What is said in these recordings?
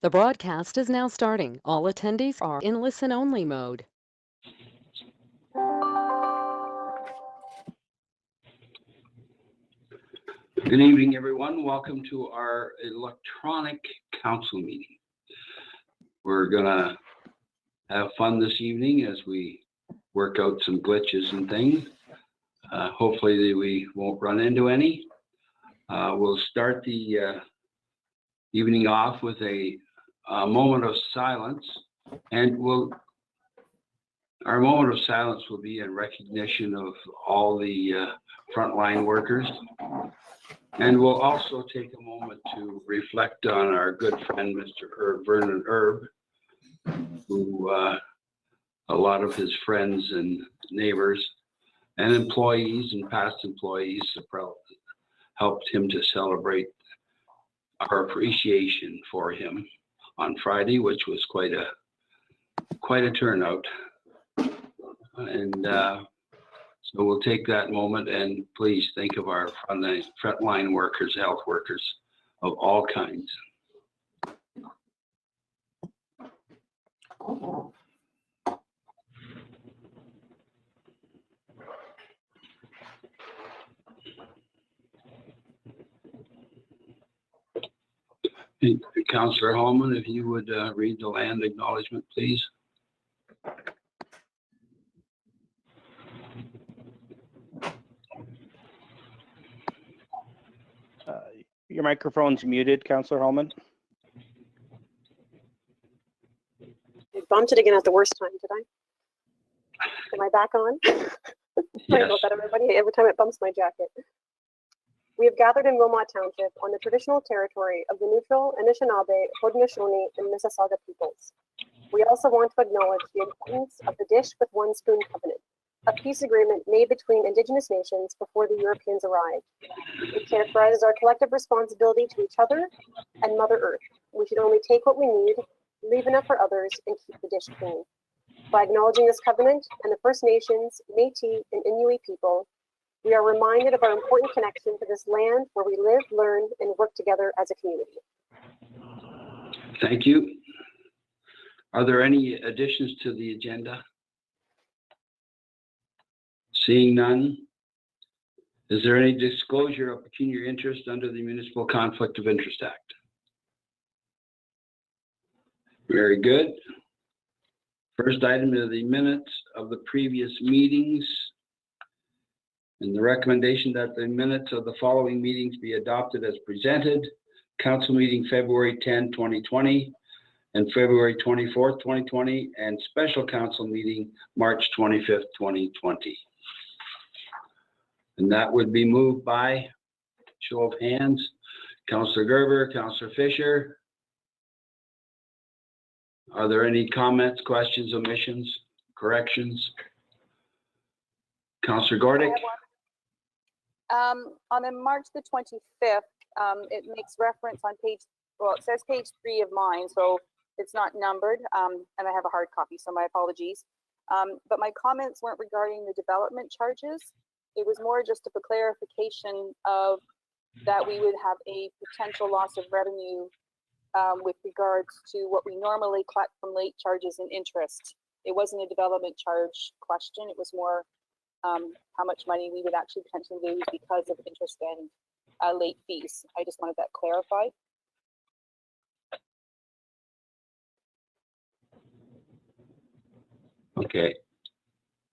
The broadcast is now starting. All attendees are in listen-only mode. Good evening, everyone. Welcome to our electronic council meeting. We're gonna have fun this evening as we work out some glitches and things. Hopefully we won't run into any. We'll start the evening off with a moment of silence, and our moment of silence will be in recognition of all the frontline workers. And we'll also take a moment to reflect on our good friend, Mr. Vernon Erb, who a lot of his friends and neighbors and employees and past employees helped him to celebrate our appreciation for him on Friday, which was quite a turnout. And so we'll take that moment and please think of our frontline workers, health workers of all kinds. Councillor Holman, if you would read the land acknowledgement, please. Your microphone's muted, Councillor Holman. I bumped it again at the worst time, did I? Am I back on? Sorry about that, everybody. Every time it bumps my jacket. We have gathered in Wilmot Township on the traditional territory of the Neutral, Anishinaabe, Haudenosaunee, and Mississauga peoples. We also want to acknowledge the importance of the Dish with One Spoon Covenant, a peace agreement made between Indigenous nations before the Europeans arrived. It characterizes our collective responsibility to each other and Mother Earth. We should only take what we need, leave enough for others, and keep the dish clean. By acknowledging this covenant and the First Nations, Métis, and Inuit people, we are reminded of our important connection to this land where we live, learn, and work together as a community. Thank you. Are there any additions to the agenda? Seeing none, is there any disclosure of pecuniary interest under the Municipal Conflict of Interest Act? Very good. First item is the minutes of the previous meetings and the recommendation that the minutes of the following meetings be adopted as presented. Council meeting February 10, 2020 and February 24th, 2020, and special council meeting March 25th, 2020. And that would be moved by show of hands. Councillor Gerber, Councillor Fisher. Are there any comments, questions, omissions, corrections? Councillor Gordick. On the March the 25th, it makes reference on page, well, it says page 3 of mine, so it's not numbered, and I have a hard copy, so my apologies. But my comments weren't regarding the development charges. It was more just a clarification of that we would have a potential loss of revenue with regards to what we normally collect from late charges and interest. It wasn't a development charge question. It was more how much money we would actually potentially lose because of interest and late fees. I just wanted that clarified. Okay.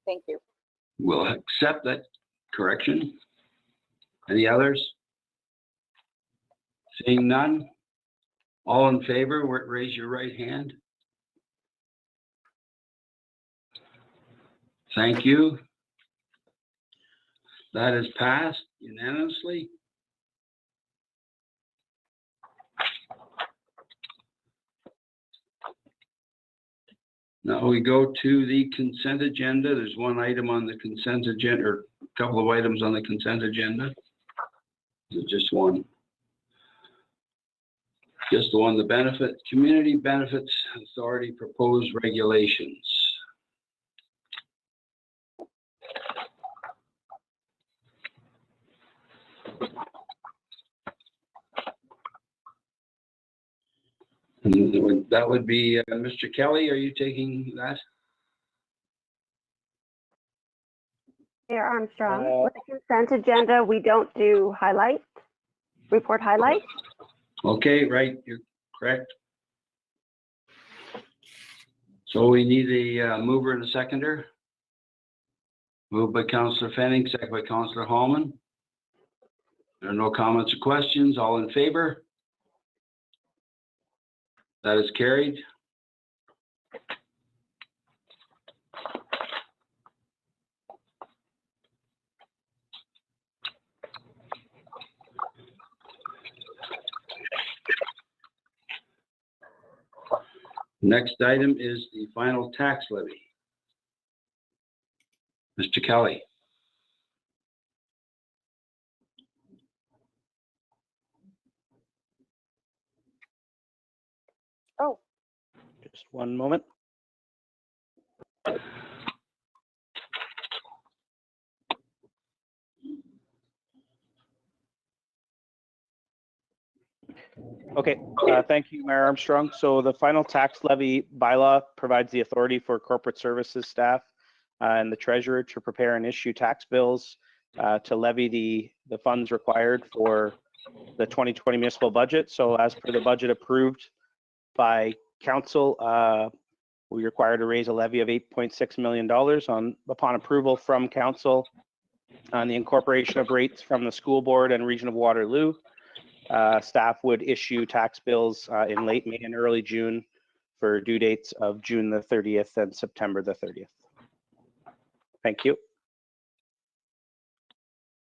Thank you. We'll accept that correction. Any others? Seeing none, all in favor, raise your right hand. Thank you. That is passed unanimously. Now we go to the consent agenda. There's one item on the consent agenda, or a couple of items on the consent agenda. Is it just one? Just the one, the Community Benefits Authority proposed regulations. that would be Mr. Kelly. Are you taking that? Mayor Armstrong, with the consent agenda, we don't do highlights, report highlights. Okay, right, you're correct. So we need a mover and a seconder. Moved by Councillor Fanning, second by Councillor Hallman. There are no comments or questions. All in favor? That is carried. Next item is the final tax levy. Mr. Kelly. Oh, Just one moment. Okay, thank you, Mayor Armstrong. So the final tax levy bylaw provides the authority for corporate services staff and the treasurer to prepare and issue tax bills to levy the funds required for the 2020 municipal budget. So as per the budget approved by council, we require to raise a levy of $8.6 million upon approval from council on the incorporation of rates from the school board and region of Waterloo. Staff would issue tax bills in late May and early June for due dates of June the 30th and September the 30th. Thank you.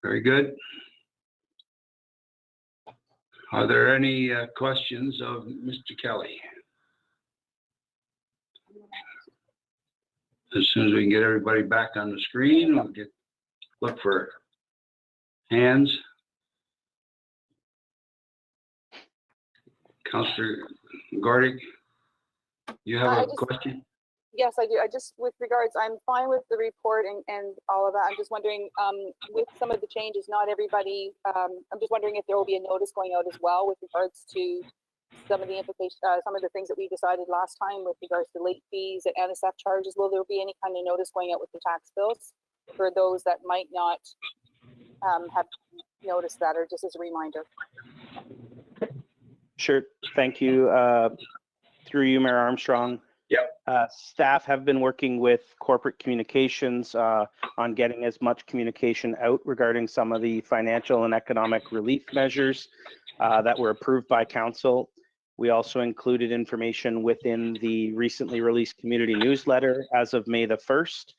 Very good. Are there any questions of Mr. Kelly? As soon as we can get everybody back on the screen, we'll look for hands. Councillor Gordick, you have a question? yes, I do. I just, with regards, I'm fine with the report and all of that. I'm just wondering, with some of the changes, not everybody, I'm just wondering if there will be a notice going out as well with regards to some of the implications, some of the things that we decided last time with regards to late fees and NSF charges. Will there be any kind of notice going out with the tax bills for those that might not have noticed that, or just as a reminder? Sure, thank you. Through you, Mayor Armstrong. Yep. Staff have been working with corporate communications on getting as much communication out regarding some of the financial and economic relief measures that were approved by council. We also included information within the recently released community newsletter as of May the 1st.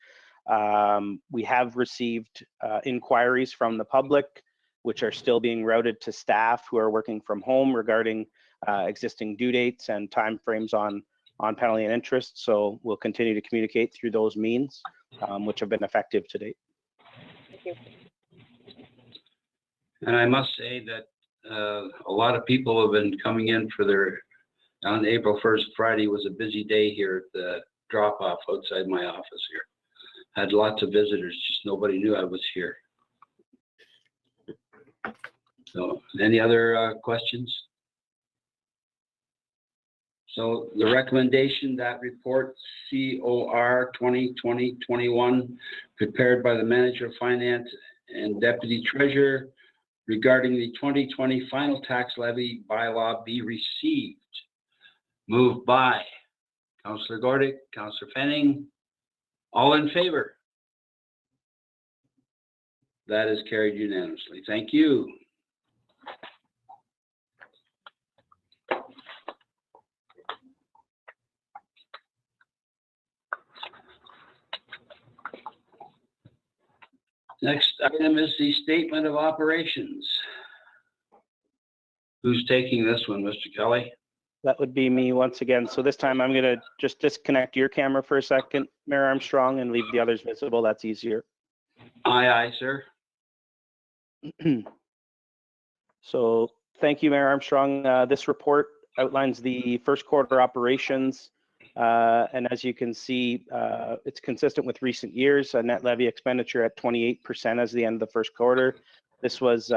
We have received inquiries from the public, which are still being routed to staff who are working from home regarding existing due dates and timeframes on penalty and interest. So we'll continue to communicate through those means, which have been effective to date. Thank you. And I must say that a lot of people have been coming in for their, on April 1st, Friday was a busy day here at the drop-off outside my office here. Had lots of visitors, just nobody knew I was here. So any other questions? So the recommendation, that report COR 2020-21 prepared by the Manager of Finance and Deputy Treasurer regarding the 2020 final tax levy bylaw be received. Moved by Councillor Gordick, Councillor Fanning. All in favor? That is carried unanimously. Thank you. Next item is the statement of operations. Who's taking this one, Mr. Kelly? That would be me once again. So this time I'm going to just disconnect your camera for a second, Mayor Armstrong, and leave the others visible. That's easier. Aye, aye, sir. So thank you, Mayor Armstrong. This report outlines the first quarter operations. And as you can see, it's consistent with recent years, a net levy expenditure at 28% as the end of the first quarter. This was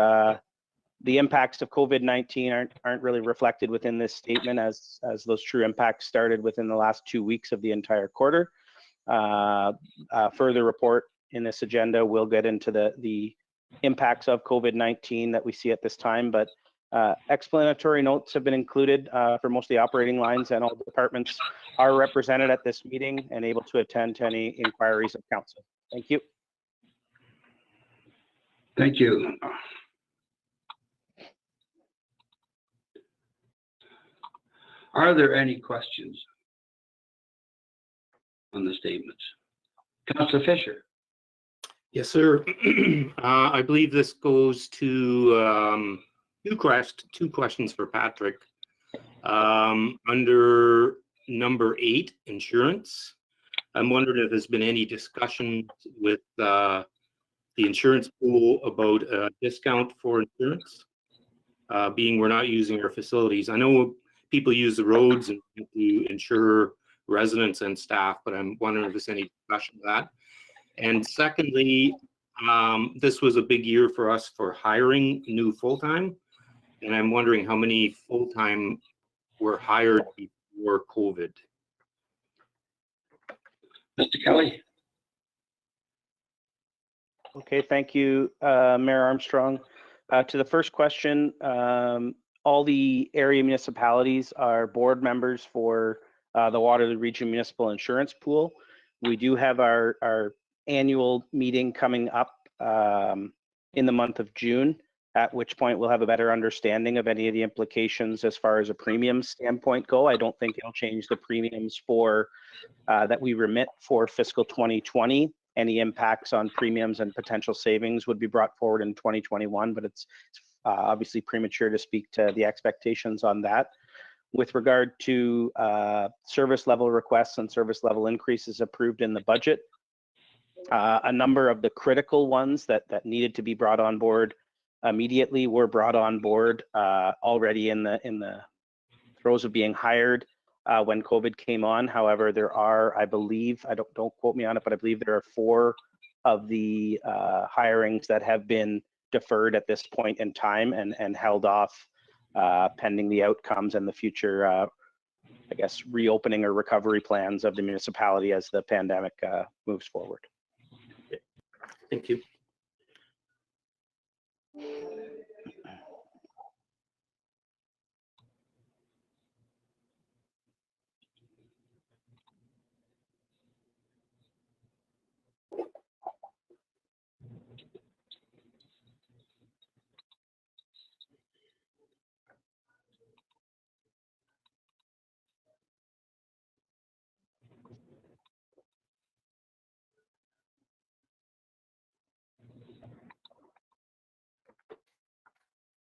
The impacts of COVID-19 aren't really reflected within this statement, as those true impacts started within the last 2 weeks of the entire quarter. Further report in this agenda will get into the impacts of COVID-19 that we see at this time, but explanatory notes have been included for most of the operating lines, and all departments are represented at this meeting and able to attend to any inquiries of council. Thank you. Thank you. Are there any questions on the statements? Councillor Fisher. Yes, sir. I believe this goes to two questions for Patrick. Under number 8, insurance, I'm wondering if there's been any discussion with the insurance pool about a discount for insurance, being we're not using our facilities. I know people use the roads and to insure residents and staff, but I'm wondering if there's any discussion of that. And secondly, this was a big year for us for hiring new full-time, and I'm wondering how many full-time were hired before COVID. Mr. Kelly. Okay, thank you, Mayor Armstrong. To the first question, all the area municipalities are board members for the Waterloo Region Municipal Insurance Pool. We do have our annual meeting coming up in the month of June, at which point we'll have a better understanding of any of the implications as far as a premium standpoint go. I don't think it'll change the premiums for that we remit for fiscal 2020. Any impacts on premiums and potential savings would be brought forward in 2021, but it's obviously premature to speak to the expectations on that. With regard to service level requests and service level increases approved in the budget, a number of the critical ones that needed to be brought on board immediately were brought on board already in the throes of being hired when COVID came on. However, there are, I believe, don't quote me on it, but I believe there are 4 of the hirings that have been deferred at this point in time and held off pending the outcomes and the future, I guess, reopening or recovery plans of the municipality as the pandemic moves forward. Thank you.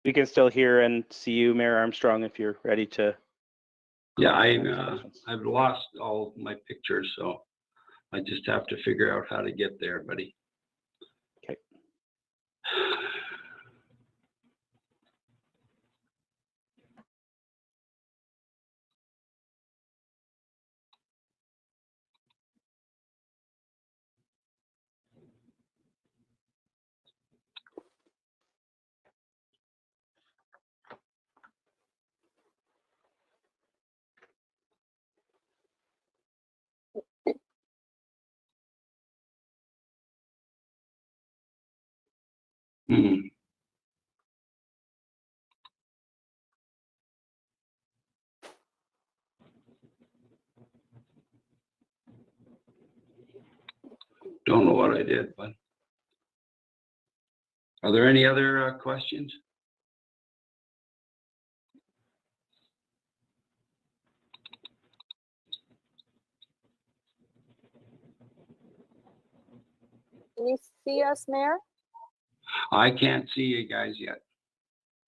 We can still hear and see you, Mayor Armstrong, if you're ready to. Yeah, I've lost all my pictures, so I just have to figure out how to get there, buddy. Okay. Hmm. Don't know what I did, but are there any other questions? Can you see us, Mayor? I can't see you guys yet.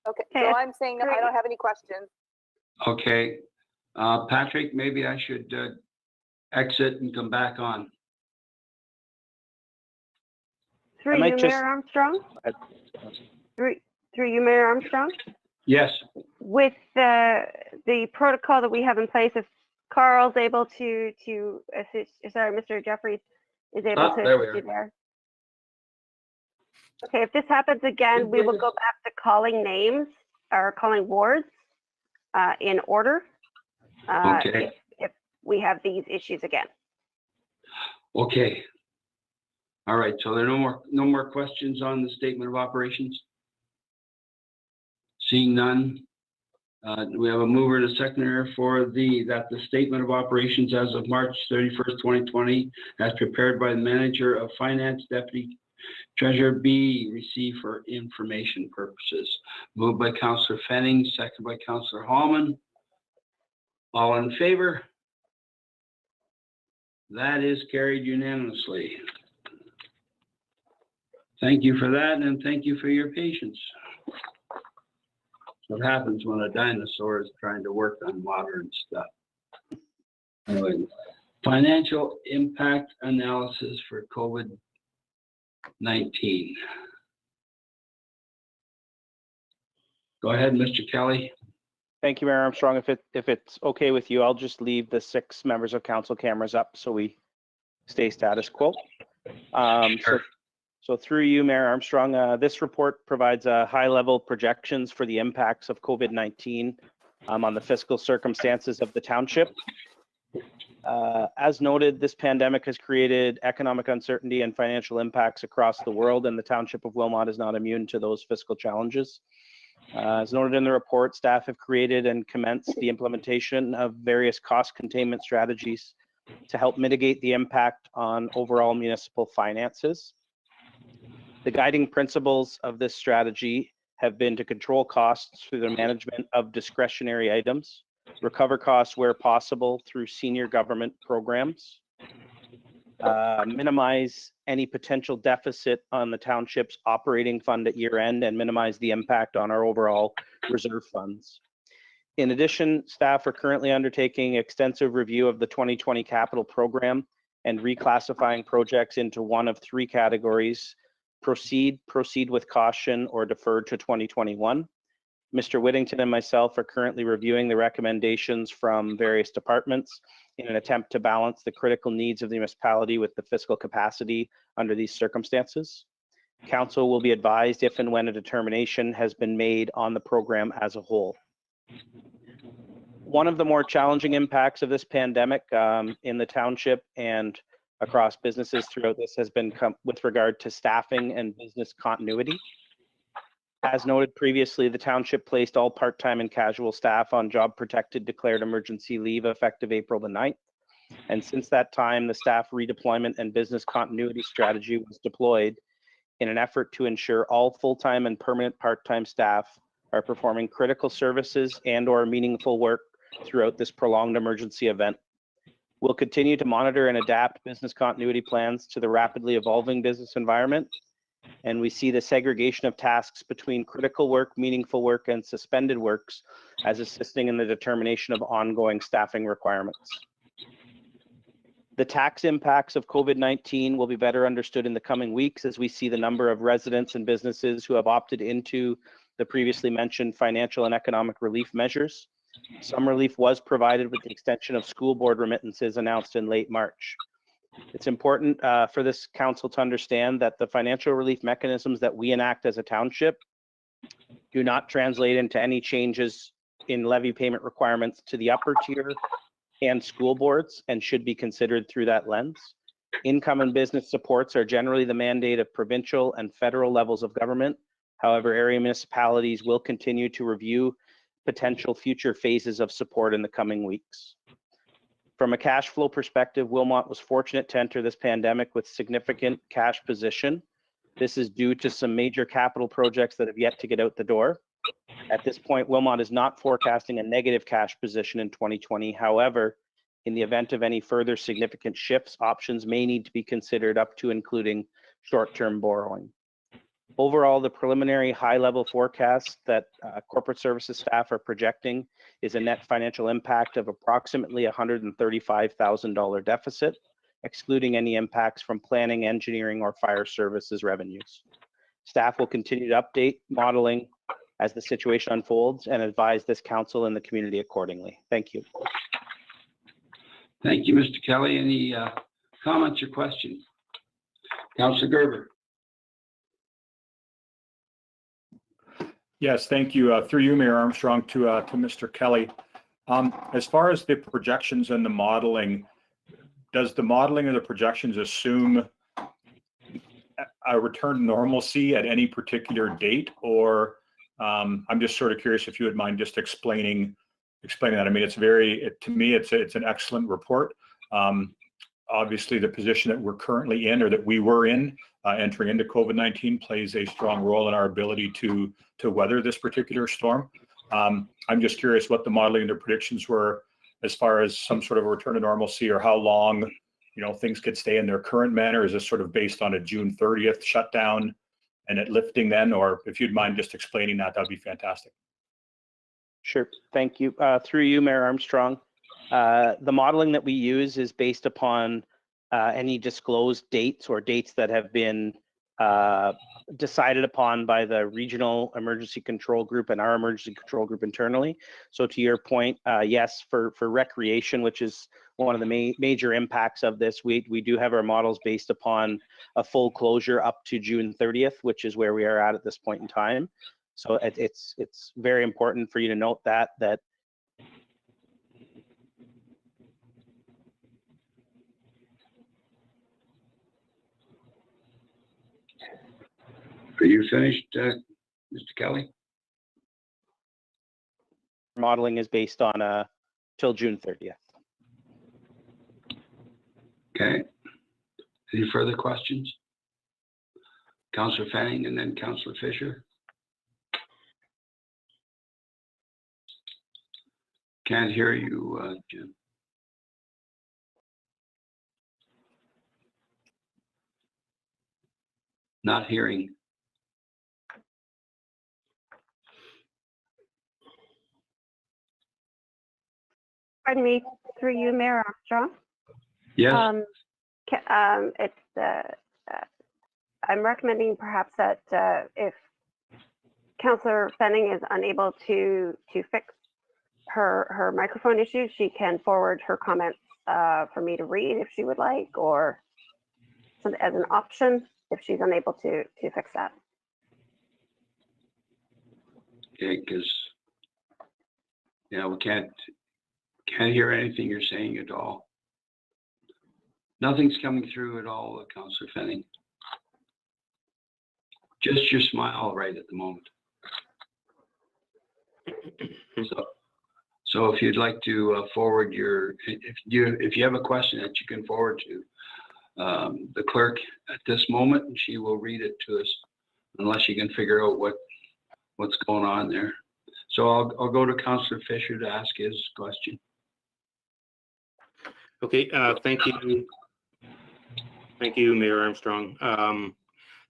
Okay, so I'm saying that I don't have any questions. Okay. Patrick, maybe I should exit and come back on. Through you, Mayor Armstrong? Through you, Mayor Armstrong? Yes. With the protocol that we have in place, if Carl's able to assist, sorry, Mr. Jeffries is able to there we assist you are. there. Okay, if this happens again, we will go back to calling names or calling wards in order Okay. if we have these issues again. Okay. All right, so there are no more questions on the statement of operations? Seeing none, we have a mover and a seconder for that the statement of operations as of March 31st, 2020, as prepared by the Manager of Finance, Deputy Treasurer B, received for information purposes. Moved by Councillor Fenning, second by Councillor Hallman. All in favor? That is carried unanimously. Thank you for that, and thank you for your patience. What happens when a dinosaur is trying to work on modern stuff. Anyway, financial impact analysis for COVID-19. Go ahead, Mr. Kelly. Thank you, Mayor Armstrong. If it's okay with you, I'll just leave the 6 members of council cameras up so we stay status quo. Sure. So through you, Mayor Armstrong, this report provides high-level projections for the impacts of COVID-19 on the fiscal circumstances of the township. As noted, this pandemic has created economic uncertainty and financial impacts across the world, and the Township of Wilmot is not immune to those fiscal challenges. As noted in the report, staff have created and commenced the implementation of various cost containment strategies to help mitigate the impact on overall municipal finances. The guiding principles of this strategy have been to control costs through the management of discretionary items, recover costs where possible through senior government programs, minimize any potential deficit on the township's operating fund at year end, and minimize the impact on our overall reserve funds. In addition, staff are currently undertaking extensive review of the 2020 capital program and reclassifying projects into one of 3 categories: proceed with caution, or deferred to 2021. Mr. Whittington and myself are currently reviewing the recommendations from various departments in an attempt to balance the critical needs of the municipality with the fiscal capacity under these circumstances. Council will be advised if and when a determination has been made on the program as a whole. One of the more challenging impacts of this pandemic in the township and across businesses throughout this has been with regard to staffing and business continuity. As noted previously, the township placed all part-time and casual staff on job-protected declared emergency leave effective April the 9th. And since that time, the staff redeployment and business continuity strategy was deployed in an effort to ensure all full-time and permanent part-time staff are performing critical services and/or meaningful work throughout this prolonged emergency event. We'll continue to monitor and adapt business continuity plans to the rapidly evolving business environment, and we see the segregation of tasks between critical work, meaningful work, and suspended works as assisting in the determination of ongoing staffing requirements. The tax impacts of COVID-19 will be better understood in the coming weeks as we see the number of residents and businesses who have opted into the previously mentioned financial and economic relief measures. Some relief was provided with the extension of school board remittances announced in late March. It's important for this council to understand that the financial relief mechanisms that we enact as a township do not translate into any changes in levy payment requirements to the upper tier and school boards, and should be considered through that lens. Income and business supports are generally the mandate of provincial and federal levels of government. However, area municipalities will continue to review potential future phases of support in the coming weeks. From a cash flow perspective, Wilmot was fortunate to enter this pandemic with significant cash position. This is due to some major capital projects that have yet to get out the door. At this point, Wilmot is not forecasting a negative cash position in 2020. However, in the event of any further significant shifts, options may need to be considered up to including short-term borrowing. Overall, the preliminary high-level forecast that corporate services staff are projecting is a net financial impact of approximately $135,000 deficit, excluding any impacts from planning, engineering, or fire services revenues. Staff will continue to update modeling as the situation unfolds and advise this council and the community accordingly. Thank you. Thank you, Mr. Kelly. Any comments or questions? Councillor Gerber. Yes, thank you. Through you, Mayor Armstrong, to Mr. Kelly. As far as the projections and the modeling, does the modeling or the projections assume a return to normalcy at any particular date? Or I'm just sort of curious if you would mind just explaining that. I mean, to me, it's an excellent report. Obviously, the position that we're currently in, or that we were in, entering into COVID-19, plays a strong role in our ability to weather this particular storm. I'm just curious what the modeling and the predictions were as far as some sort of a return to normalcy, or how long, things could stay in their current manner. Is this sort of based on a June 30th shutdown and it lifting then? Or if you'd mind just explaining that, that'd be fantastic. Sure, thank you. Through you, Mayor Armstrong. The modeling that we use is based upon any disclosed dates or dates that have been decided upon by the regional emergency control group and our emergency control group internally. So to your point, yes, for recreation, which is one of the major impacts of this, we do have our models based upon a full closure up to June 30th, which is where we are at this point in time. So it's very important for you to note that Are you finished, Mr. Kelly? modeling is based on till June 30th. Okay. Any further questions? Councillor Fanning and then Councillor Fisher. Can't hear you, Jim. Not hearing. Pardon me, through you, Mayor Armstrong. Yes. I'm recommending perhaps that if Councillor Fanning is unable to fix her microphone issue, she can forward her comments for me to read if she would like, or as an option if she's unable to fix that. Okay, because we can't hear anything you're saying at all. Nothing's coming through at all, Councillor Fanning. Just your smile right at the moment. So if you'd like to forward if you have a question that you can forward to the clerk at this moment, and she will read it to us, unless you can figure out what's going on there. So I'll go to Councillor Fisher to ask his question. Okay, thank you. Thank you, Mayor Armstrong.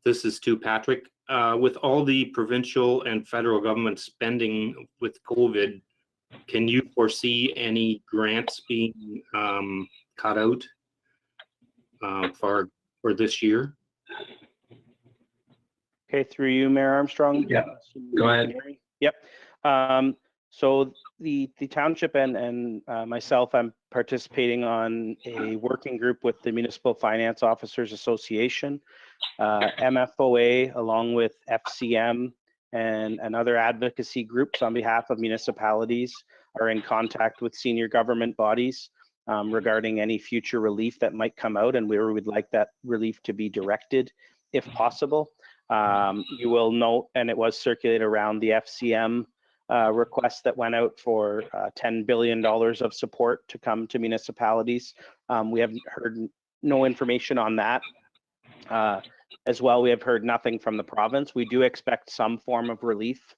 This is to Patrick. With all the provincial and federal government spending with COVID, can you foresee any grants being cut out for this year? Okay, through you, Mayor Armstrong. Yeah, go ahead. Yep. So the township and myself, I'm participating on a working group with the Municipal Finance Officers Association, MFOA, along with FCM and other advocacy groups on behalf of municipalities are in contact with senior government bodies regarding any future relief that might come out and where we would like that relief to be directed if possible. You will note, and it was circulated around, the FCM request that went out for $10 billion of support to come to municipalities. We haven't heard no information on that. As well, we have heard nothing from the province. We do expect some form of relief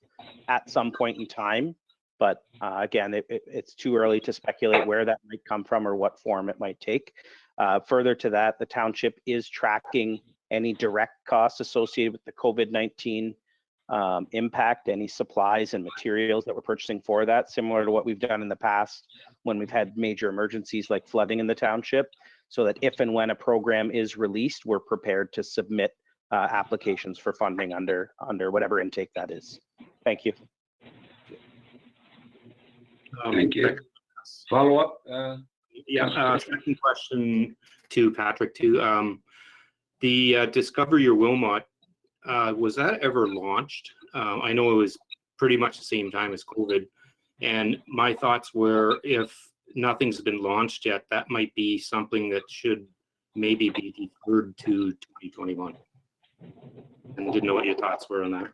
at some point in time, but again, it's too early to speculate where that might come from or what form it might take. Further to that, the township is tracking any direct costs associated with the COVID-19 impact, any supplies and materials that we're purchasing for that, similar to what we've done in the past when we've had major emergencies like flooding in the township, so that if and when a program is released, we're prepared to submit applications for funding under whatever intake that is. Thank you. Thank you. Follow up? Yeah, second question to Patrick too. The Discover Your Wilmot, was that ever launched? I know it was pretty much the same time as COVID. And my thoughts were, if nothing's been launched yet, that might be something that should maybe be deferred to 2021. And didn't know what your thoughts were on that.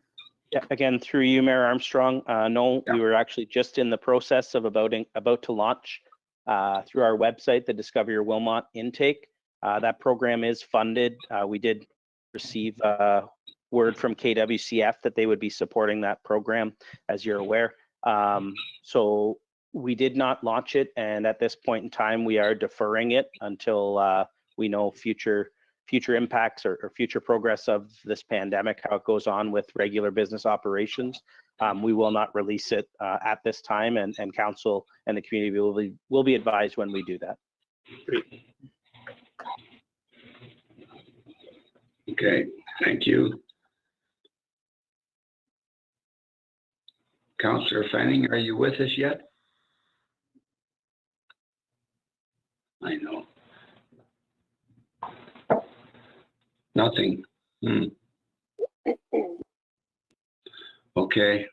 Yeah, again, through you, Mayor Armstrong. No, we were actually just in the process of about to launch through our website, the Discover Your Wilmot intake. That program is funded. We did receive word from KWCF that they would be supporting that program, as you're aware. So we did not launch it, and at this point in time, we are deferring it until we know future impacts or future progress of this pandemic, how it goes on with regular business operations. We will not release it at this time, and council and the community will be advised when we do that. Great. Okay, thank you. Councillor Fanning, are you with us yet? I know. Nothing. Okay.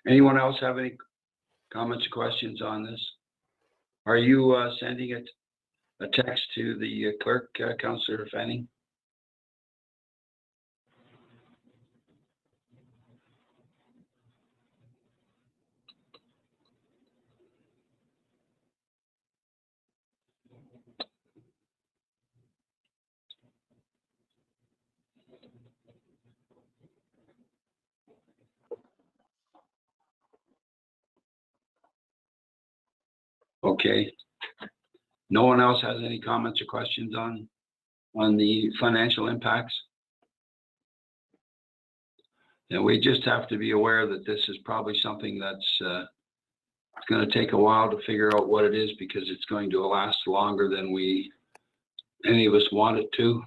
Anyone else have any comments or questions on this? Are you sending a text to the clerk, Councillor Fanning? Okay. No one else has any comments or questions on the financial impacts? And we just have to be aware that this is probably something that's it's going to take a while to figure out what it is, because it's going to last longer than any of us want it to.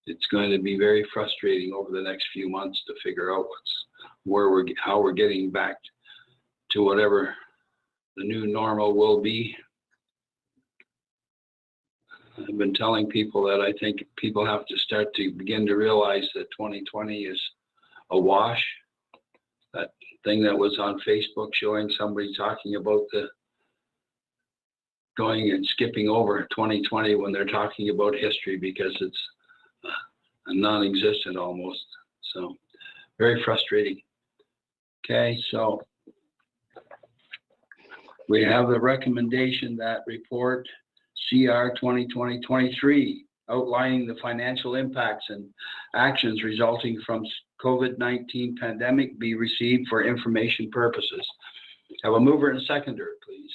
It's going to be very frustrating over the next few months to figure out how we're getting back to whatever the new normal will be. I've been telling people that I think people have to start to begin to realize that 2020 is a wash. That thing that was on Facebook showing somebody talking about the going and skipping over 2020 when they're talking about history, because it's non-existent almost. So very frustrating. Okay, so we have the recommendation, that report CR 2020-23, outlining the financial impacts and actions resulting from COVID-19 pandemic, be received for information purposes. Have a mover and a seconder, please.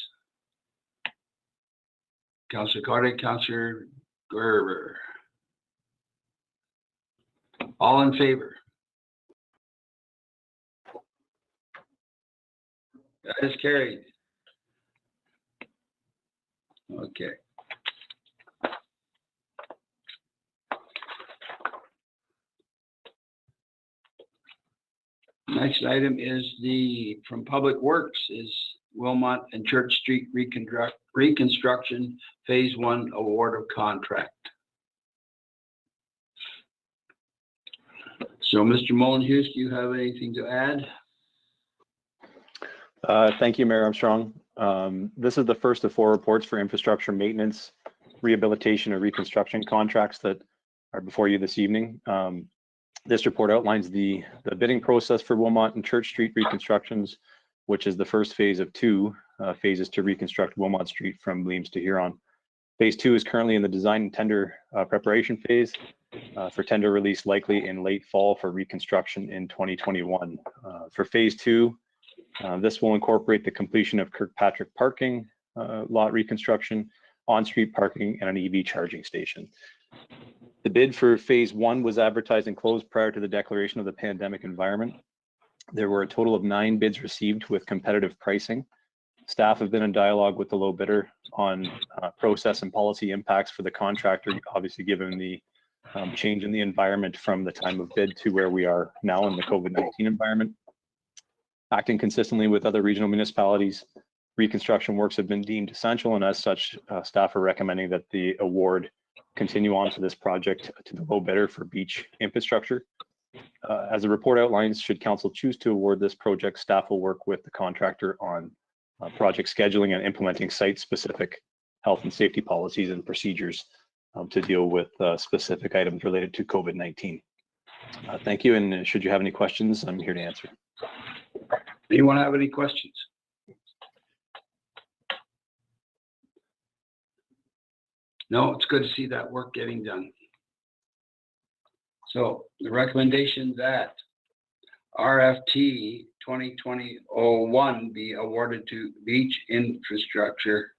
Councillor Carter, Councillor Gerber. All in favor? That is carried. Okay. Next item is from Public Works is Wilmot and Church Street Reconstruction Phase 1 award of contract. So Mr. Molyneux, do you have anything to add? Thank you, Mayor Armstrong. This is the first of 4 reports for infrastructure maintenance, rehabilitation, or reconstruction contracts that are before you this evening. This report outlines the bidding process for Wilmot and Church Street reconstructions, which is the first phase of 2 phases to reconstruct Wilmot Street from Bleams to Huron. Phase 2 is currently in the design and tender preparation phase for tender release likely in late fall for reconstruction in 2021. For phase 2, this will incorporate the completion of Kirkpatrick parking lot reconstruction, on-street parking, and an EV charging station. The bid for phase 1 was advertised and closed prior to the declaration of the pandemic environment. There were a total of 9 bids received with competitive pricing. Staff have been in dialogue with the low bidder on process and policy impacts for the contractor, obviously given the change in the environment from the time of bid to where we are now in the COVID-19 environment. Acting consistently with other regional municipalities, reconstruction works have been deemed essential, and as such, staff are recommending that the award continue on to this project to the low bidder for beach infrastructure. As the report outlines, should council choose to award this project, staff will work with the contractor on project scheduling and implementing site-specific health and safety policies and procedures to deal with specific items related to COVID-19. Thank you, and should you have any questions, I'm here to answer. Anyone have any questions? No, it's good to see that work getting done. So the recommendation that RFT 2020-01 be awarded to Beach Infrastructure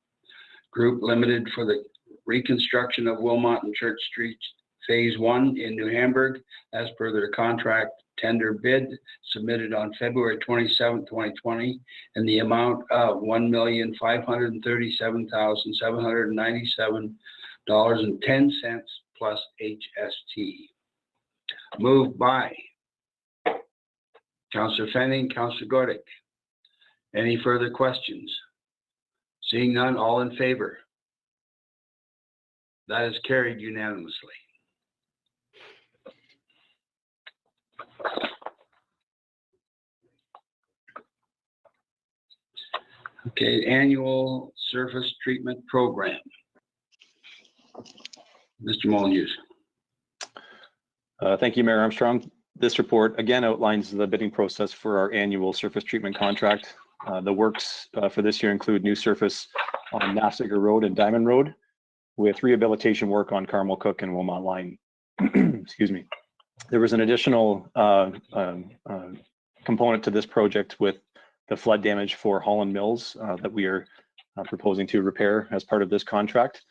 Group Limited for the reconstruction of Wilmot and Church Street Phase 1 in New Hamburg, as per their contract tender bid submitted on February 27, 2020, in the amount of $1,537,797.10 plus HST. Moved by Councillor Fenning, Councillor Gordick. Any further questions? Seeing none, all in favor? That is carried unanimously. Okay, annual surface treatment program. Mr. Molyneux. Thank you, Mayor Armstrong. This report again outlines the bidding process for our annual surface treatment contract. The works for this year include new surface on Nafziger Road and Diamond Road, with rehabilitation work on Carmel Cook and Wilmot Line. Excuse me. There was an additional component to this project with the flood damage for Holland Mills that we are proposing to repair as part of this contract.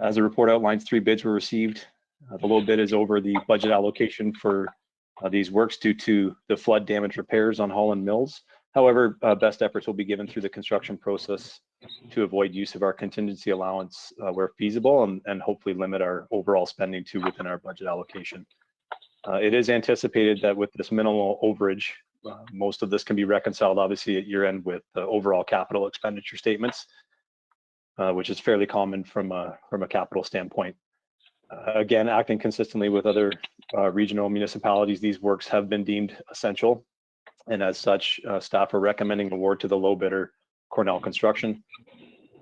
As the report outlines, 3 bids were received. The low bid is over the budget allocation for these works due to the flood damage repairs on Holland Mills. However, best efforts will be given through the construction process to avoid use of our contingency allowance where feasible, and hopefully limit our overall spending to within our budget allocation. It is anticipated that with this minimal overage, most of this can be reconciled obviously at year end with the overall capital expenditure statements, which is fairly common from a capital standpoint. Again, acting consistently with other regional municipalities, these works have been deemed essential, and as such, staff are recommending award to the low bidder, Cornell Construction.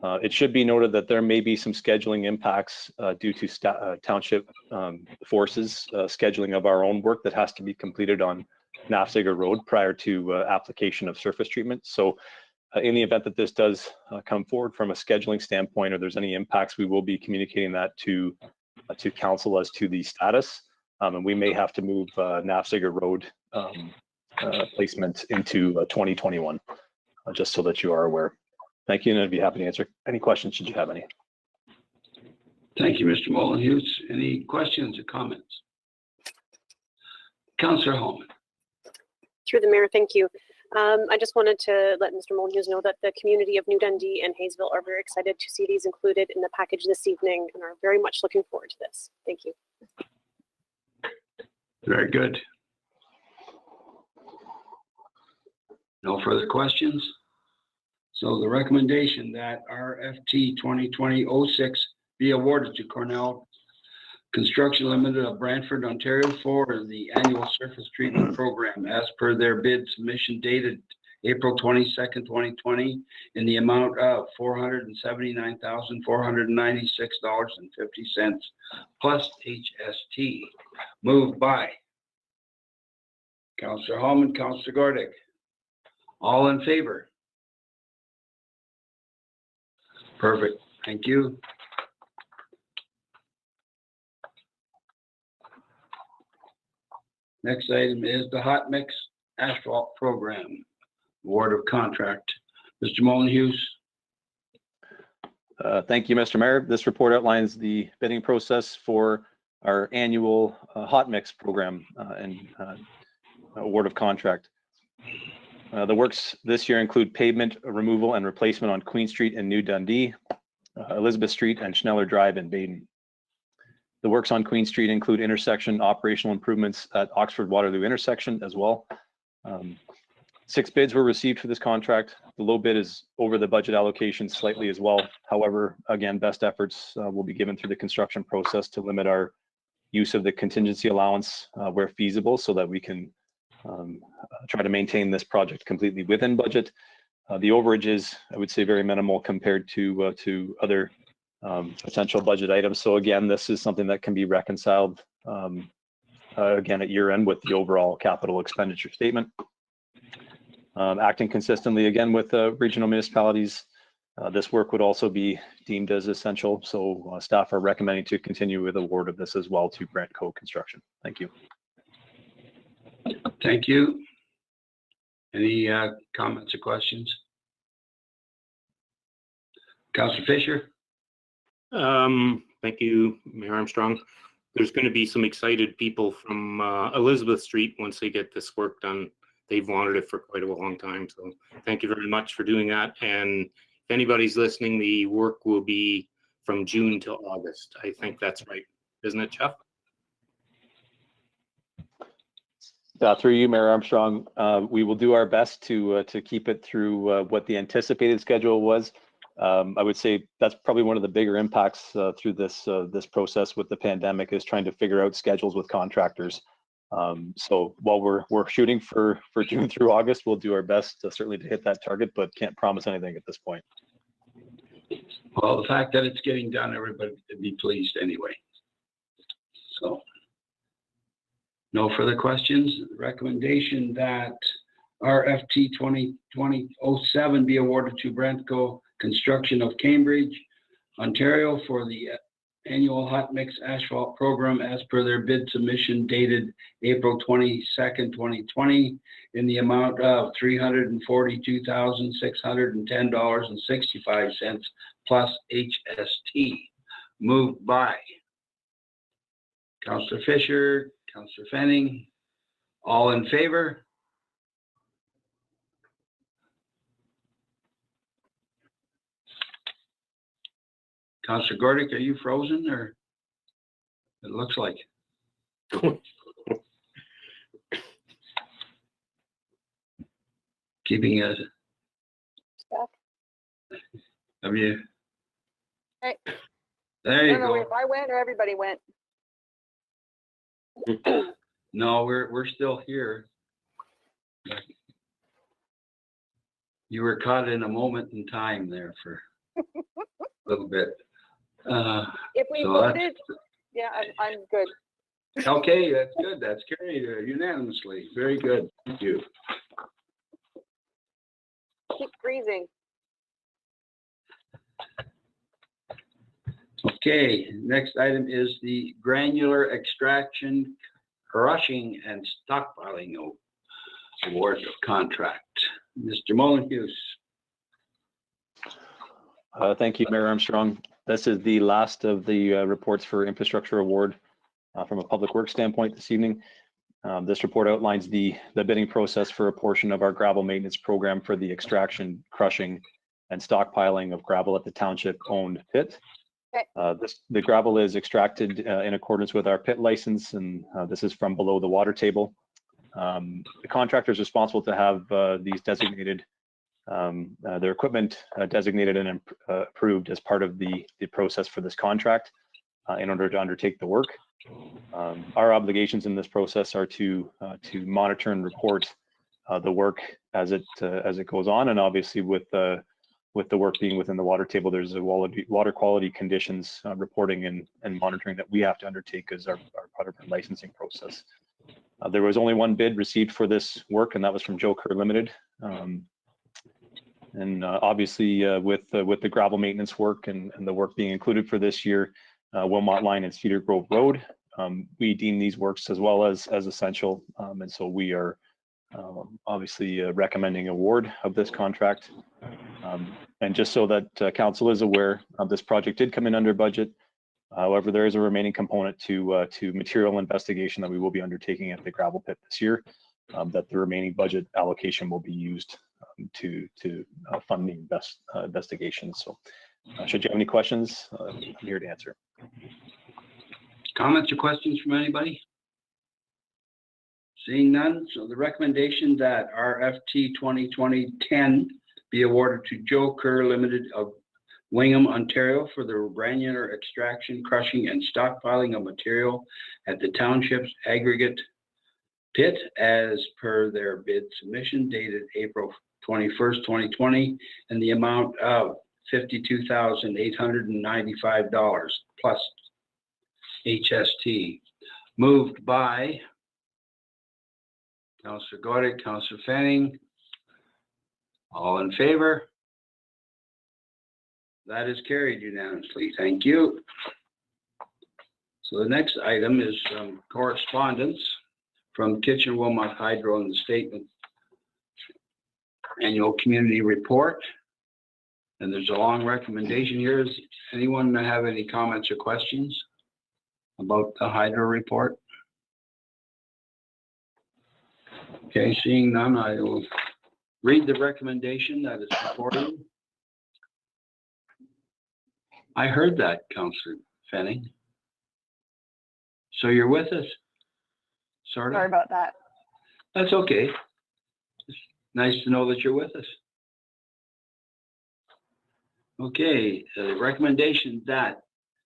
It should be noted that there may be some scheduling impacts due to township forces scheduling of our own work that has to be completed on Nafziger Road prior to application of surface treatment. So in the event that this does come forward from a scheduling standpoint, or there's any impacts, we will be communicating that to council as to the status, and we may have to move Nafziger Road placement into 2021, just so that you are aware. Thank you, and I'd be happy to answer any questions should you have any. Thank you, Mr. Molyneux. Any questions or comments? Councillor Holman. Through the mayor, thank you. I just wanted to let Mr. Molyneux know that the community of New Dundee and Hayesville are very excited to see these included in the package this evening and are very much looking forward to this. Thank you. Very good. No further questions. So the recommendation that RFT 2020-06 be awarded to Cornell Construction Limited of Brantford, Ontario for the annual surface treatment program as per their bid submission dated April 22nd, 2020 in the amount of $479,496.50 plus HST. Moved by Councillor Holman, Councillor Gordick. All in favor? Perfect. Thank you. Next item is the hot mix asphalt program, award of contract. Mr. Molyneux. Thank you, Mr. Mayor. This report outlines the bidding process for our annual hot mix program and award of contract. The works this year include pavement removal and replacement on Queen Street in New Dundee, Elizabeth Street and Schneller Drive in Baden. The works on Queen Street include intersection operational improvements at Oxford Waterloo intersection as well. 6 bids were received for this contract. The low bid is over the budget allocation slightly as well. However, again, best efforts will be given through the construction process to limit our use of the contingency allowance where feasible so that we can try to maintain this project completely within budget. The overage is, I would say, very minimal compared to other potential budget items. So again, this is something that can be reconciled again at year end with the overall capital expenditure statement. Acting consistently again with regional municipalities, this work would also be deemed as essential. So staff are recommending to continue with award of this as well to Brentco Construction. Thank you. Thank you. Any comments or questions? Councillor Fisher? Thank you, Mayor Armstrong. There's going to be some excited people from Elizabeth Street once they get this work done. They've wanted it for quite a long time. So thank you very much for doing that. And if anybody's listening, the work will be from June to August. I think that's right, isn't it, Jeff? Through you, Mayor Armstrong, we will do our best to keep it through what the anticipated schedule was. I would say that's probably one of the bigger impacts through this process with the pandemic is trying to figure out schedules with contractors. So while we're shooting for June through August, we'll do our best certainly to hit that target, but can't promise anything at this point. Well, the fact that it's getting done, everybody would be pleased anyway. So no further questions. Recommendation that RFT 2020-07 be awarded to Brentco Construction of Cambridge, Ontario for the annual hot mix asphalt program as per their bid submission dated April 22nd, 2020 in the amount of $342,610.65 plus HST. Moved by Councillor Fisher, Councillor Fenning. All in favor? Councillor Gordick, are you frozen or it looks like? Keeping us. Have you? Hey. There you I don't know go. if I went or everybody went. No, we're still here. You were caught in a moment in time there for a little bit. If we So voted, yeah, I'm good. Okay, that's good. That's carried unanimously. Very good. Thank you. Keep freezing. Okay, next item is the granular extraction, crushing, and stockpiling award of contract. Mr. Molyneux. Thank you, Mayor Armstrong. This is the last of the reports for infrastructure award from a public works standpoint this evening. This report outlines the bidding process for a portion of our gravel maintenance program for the extraction, crushing, and stockpiling of gravel at the township-owned pit. Okay. The gravel is extracted in accordance with our pit license, and this is from below the water table. The contractor is responsible to have these designated, their equipment designated and approved as part of the process for this contract in order to undertake the work. Our obligations in this process are to monitor and report the work as it goes on, and obviously with the work being within the water table, there's a water quality conditions reporting and monitoring that we have to undertake as our part of our licensing process. There was only one bid received for this work, and that was from Joe Kerr Limited. And obviously with the gravel maintenance work and the work being included for this year, Wilmot Line and Cedar Grove Road, we deem these works as well as essential. And so we are obviously recommending award of this contract. And just so that council is aware, this project did come in under budget. However, there is a remaining component to material investigation that we will be undertaking at the gravel pit this year, that the remaining budget allocation will be used to fund the investigations. So should you have any questions, I'm here to answer. Comments or questions from anybody? Seeing none, so the recommendation that RFT 2020-10 be awarded to Joe Kerr Limited of Wingham, Ontario for the granular extraction, crushing, and stockpiling of material at the township's aggregate pit as per their bid submission dated April 21st, 2020, and the amount of $52,895 plus HST. Moved by Councillor Godick, Councillor Fanning. All in favor? That is carried unanimously. Thank you. So the next item is correspondence from Kitchener Wilmot Hydro and the statement annual community report. And there's a long recommendation here. Does anyone have any comments or questions about the hydro report? Okay, seeing none, I will read the recommendation that is before you. I heard that, Councillor Fanning. So you're with us? Sort of? Sorry about that. That's okay. It's nice to know that you're with us. Okay, the recommendation that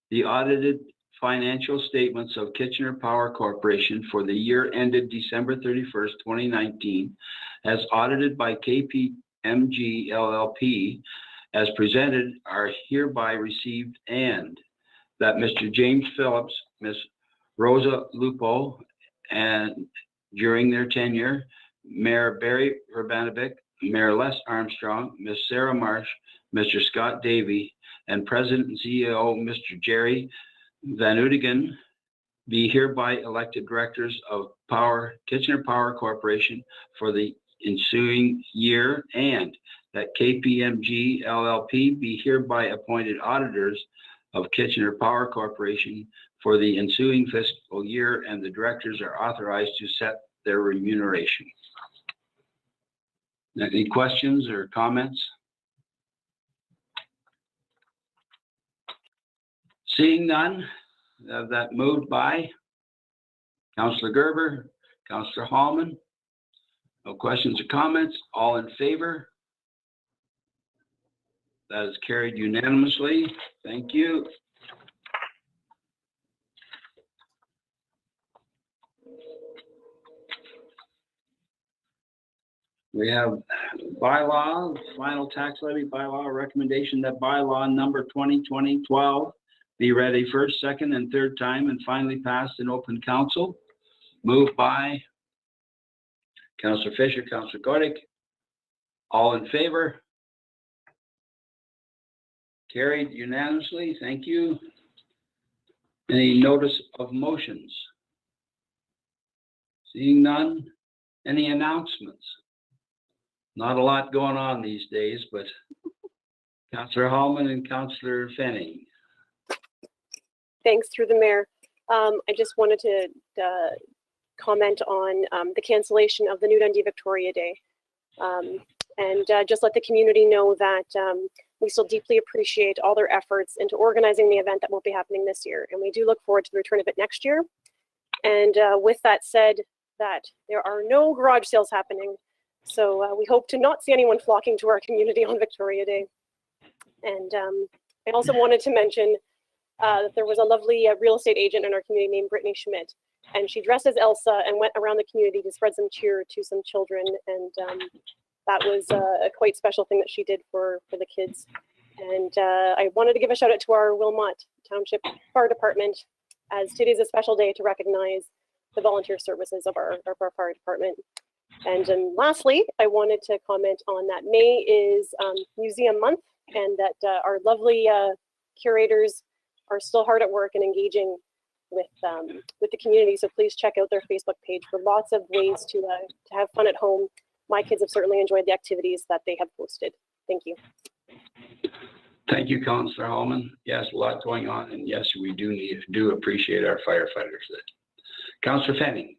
the audited financial statements of Kitchener Power Corporation for the year ended December 31st, 2019, as audited by KPMG LLP, as presented, are hereby received, and that Mr. James Phillips, Ms. Rosa Lupo, and during their tenure, Mayor Barry Urbanovic, Mayor Les Armstrong, Ms. Sarah Marsh, Mr. Scott Davey, and President and CEO Mr. Jerry Van Oudegen be hereby elected directors of Kitchener Power Corporation for the ensuing year, and that KPMG LLP be hereby appointed auditors of Kitchener Power Corporation for the ensuing fiscal year, and the directors are authorized to set their remuneration. Any questions or comments? Seeing none, that moved by Councillor Gerber, Councillor Hallman. No questions or comments. All in favor? That is carried unanimously. Thank you. We have bylaw, final tax levy bylaw recommendation that bylaw number 2020-12 be read a first, second, and third time and finally passed in open council. Moved by Councillor Fisher, Councillor Godick. All in favor? Carried unanimously. Thank you. Any notice of motions? Seeing none. Any announcements? Not a lot going on these days, but Councillor Hallman and Councillor Fanning. Thanks, through the mayor. I just wanted to comment on the cancellation of the New Dundee Victoria Day. And just let the community know that we still deeply appreciate all their efforts into organizing the event that will be happening this year. And we do look forward to the return of it next year. And with that said, that there are no garage sales happening. So we hope to not see anyone flocking to our community on Victoria Day. And I also wanted to mention that there was a lovely real estate agent in our community named Brittany Schmidt. And she dressed as Elsa and went around the community to spread some cheer to some children. And that was a quite special thing that she did for the kids. And I wanted to give a shout out to our Wilmot Township Fire Department, as today is a special day to recognize the volunteer services of our fire department. And lastly, I wanted to comment on that May is Museum Month, and that our lovely curators are still hard at work and engaging with the community. So please check out their Facebook page for lots of ways to have fun at home. My kids have certainly enjoyed the activities that they have posted. Thank you. Thank you, Councillor Hallman. Yes, a lot going on, and yes, we do appreciate our firefighters. Councillor Fanning.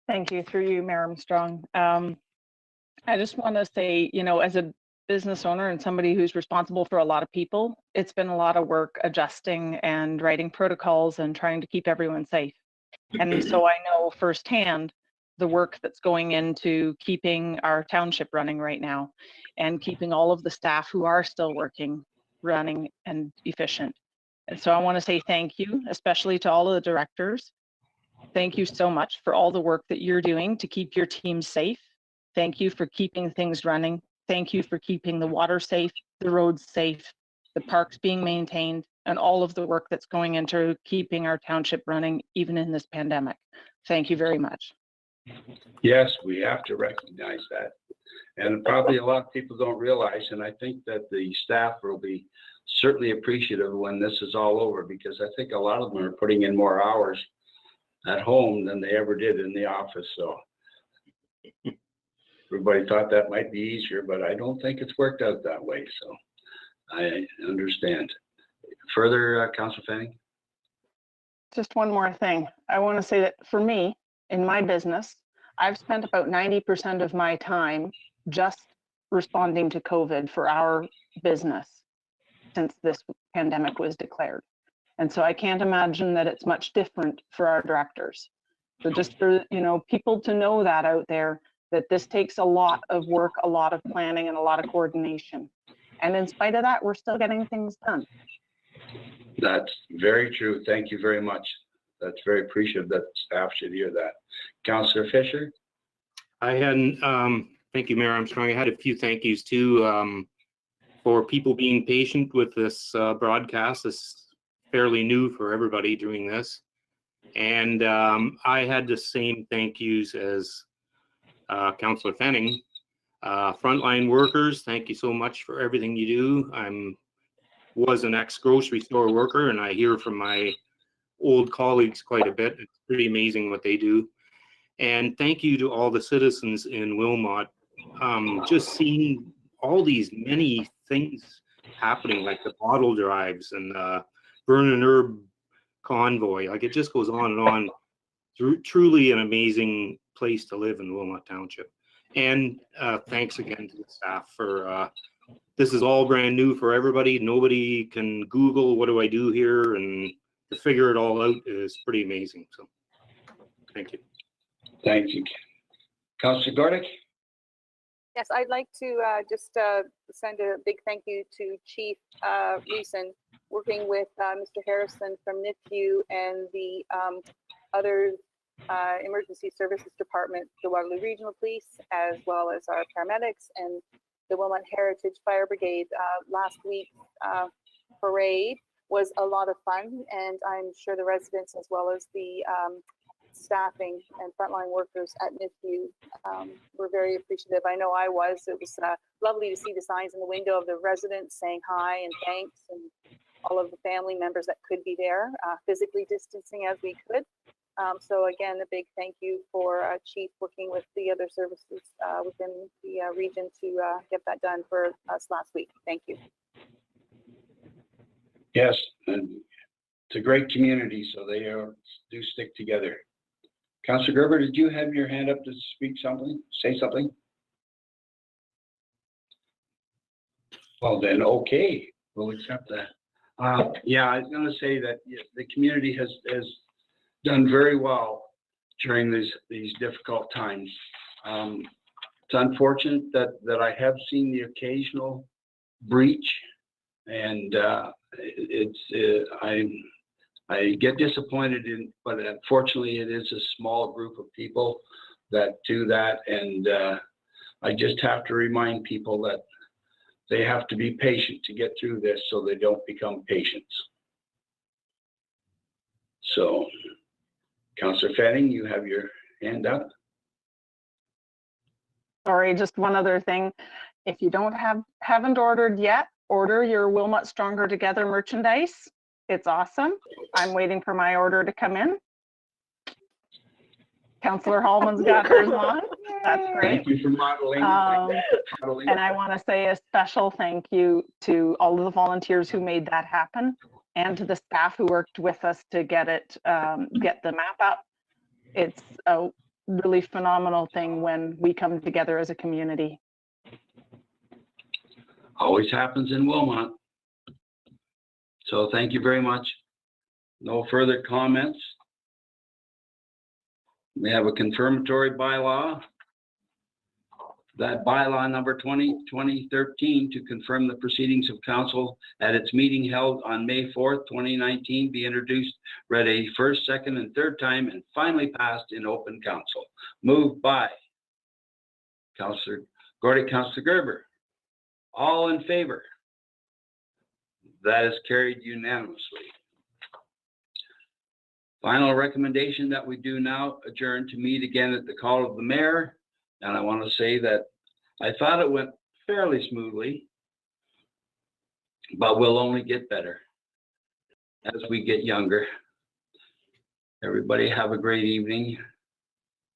Thank you, through you, Mayor Armstrong. I just want to say, you know, as a business owner and somebody who's responsible for a lot of people, it's been a lot of work adjusting and writing protocols and trying to keep everyone safe. And so I know firsthand the work that's going into keeping our township running right now and keeping all of the staff who are still working, running and efficient. And so I want to say thank you, especially to all of the directors. Thank you so much for all the work that you're doing to keep your team safe. Thank you for keeping things running. Thank you for keeping the water safe, the roads safe, the parks being maintained, and all of the work that's going into keeping our township running, even in this pandemic. Thank you very much. Yes, we have to recognize that. And probably a lot of people don't realize, and I think that the staff will be certainly appreciative when this is all over, because I think a lot of them are putting in more hours at home than they ever did in the office. So everybody thought that might be easier, but I don't think it's worked out that way. So I understand. Further, Councilor Fanning? Just one more thing. I want to say that for me, in my business, I've spent about 90% of my time just responding to COVID for our business since this pandemic was declared. And so I can't imagine that it's much different for our directors. So just for, you know, people to know that out there, that this takes a lot of work, a lot of planning, and a lot of coordination. And in spite of that, we're still getting things done. That's very true. Thank you very much. That's very appreciative that staff should hear that. Councillor Fisher? I had, thank you, Mayor Armstrong. I had a few thank yous too for people being patient with this broadcast. It's fairly new for everybody doing this. And I had the same thank yous as Councillor Fanning. Frontline workers, thank you so much for everything you do. Was an ex-grocery store worker, and I hear from my old colleagues quite a bit. It's pretty amazing what they do. And thank you to all the citizens in Wilmot. Just seeing all these many things happening, like the bottle drives and Burn and Herb convoy, like it just goes on and on. Truly an amazing place to live in Wilmot Township. And thanks again to the staff for this is all brand new for everybody. Nobody can Google what do I do here, and to figure it all out is pretty amazing. So thank you. Thank you. Councillor Gordick? Yes, I'd like to just send a big thank you to Chief Reeson, working with Mr. Harrison from NIFU and the other emergency services department, the Waterloo Regional Police, as well as our paramedics and the Wilmot Heritage Fire Brigade. Last week's parade was a lot of fun, and I'm sure the residents, as well as the staffing and frontline workers at NIFU were very appreciative. I know I was. It was lovely to see the signs in the window of the residents saying hi and thanks, and all of the family members that could be there, physically distancing as we could. So again, a big thank you for Chief working with the other services within the region to get that done for us last week. Thank you. Yes, and it's a great community, so they do stick together. Councillor Gerber, did you have your hand up to speak something, say something? Well then, okay, we'll accept that. Yeah, I was going to say that the community has done very well during these difficult times. It's unfortunate that I have seen the occasional breach, and I get disappointed but unfortunately it is a small group of people that do that, and I just have to remind people that they have to be patient to get through this so they don't become patients. So, Councillor Fanning, you have your hand up. Sorry, just one other thing. If you haven't ordered yet, order your Wilmot Stronger Together merchandise. It's awesome. I'm waiting for my order to come in. Councillor Hallman's got hers on. That's great. Thank you for modeling. And I want to say a special thank you to all of the volunteers who made that happen, and to the staff who worked with us to get the map up. It's a really phenomenal thing when we come together as a community. Always happens in Wilmot. So thank you very much. No further comments. We have a confirmatory bylaw. That bylaw number 2013 to confirm the proceedings of council at its meeting held on May 4th, 2019 be introduced, read a first, second, and third time, and finally passed in open council. Moved by Councillor Gordy, Councillor Gerber. All in favor? That is carried unanimously. Final recommendation that we do now adjourn to meet again at the call of the mayor. And I want to say that I thought it went fairly smoothly, but we'll only get better as we get younger. Everybody have a great evening.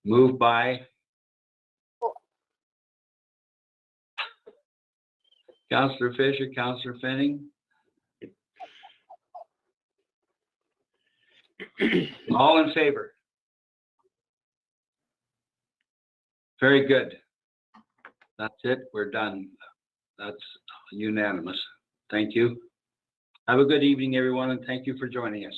Moved by Councillor Fisher, Councillor Fenning. All in favor? Very good. That's it. We're done. That's unanimous. Thank you. Have a good evening, everyone, and thank you for joining us.